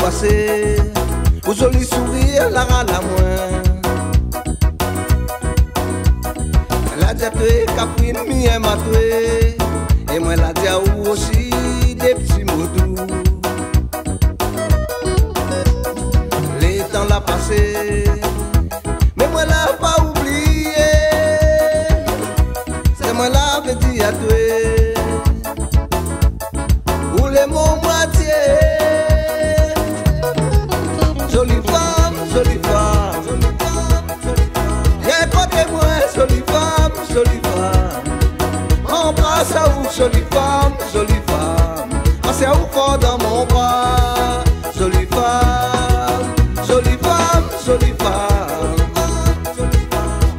passé, au joli sourire, la râle à moins. La dia tué, caprine, mi aime à tuer. Et moi la dia ou aussi des petits mots doux. Les temps l'a passé, mais moi l'a pas oublié. C'est moi la petit à tuer. Ou les mots moitié. Jolie femme, jolie femme. Viens côté moi, jolie femme, jolie femme. Embrasse à où, jolie femme, jolie femme. Passe à où fort dans mon bras. Jolie femme, jolie femme, jolie femme.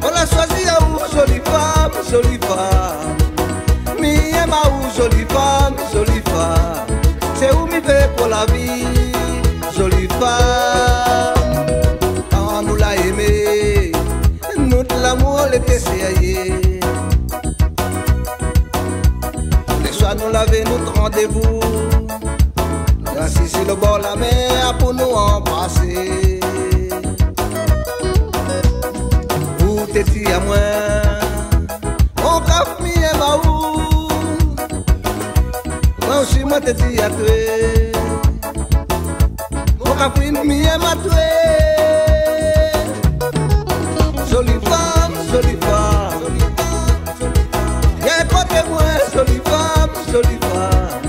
On l'a choisi à où, jolie femme, jolie femme. Mi aime à où, jolie femme, jolie femme. C'est où mi fait pour la vie, jolie femme. Quand nous l'a aimé, nous de l'amour l'était serré. Les soirs nous l'avons notre rendez-vous. Assis sur le bord de la mer pour nous embrasser. Vous t'étiez à moi, mon caf mi aime à où. Moi aussi moi t'étiez à toi. Mon cafouine mi aime à toi. Jolie femme, jolie femme. Viens côté moi, jolie femme, jolie femme.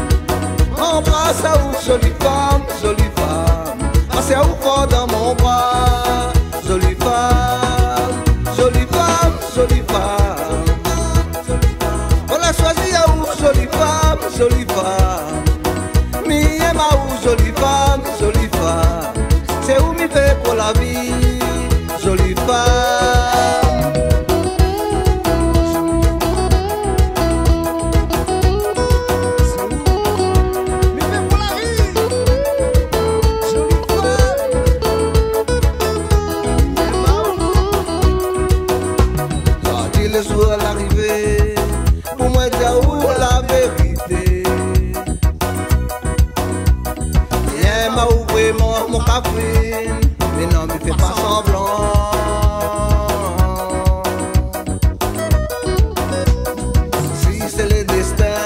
Embrasse à où, jolie femme, jolie femme. Passe à où fort dans mon bras. Jolie femme, jolie femme, jolie femme. On l'a choisi à où, jolie femme, jolie femme. Mi aime à où, jolie femme, jolie femme. C'est où mi fait pour la vie, jolie femme. Le jour à l'arrivée, pour moi dire où la vérité. Viens m'a ouvert mon café, mais non, me fais pas semblant. Si c'est le destin,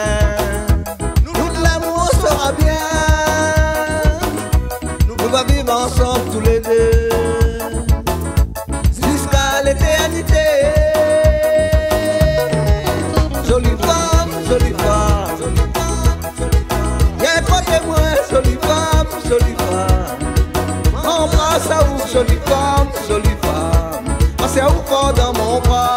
nous l'amour sera bien. Nous va vivre ensemble tous les deux, jusqu'à l'éternité. Jolie femme, jolie femme. Viens côté moi, jolie femme, jolie femme. Embrasse à où, jolie femme, jolie femme. Passe à où fort dans mon bras.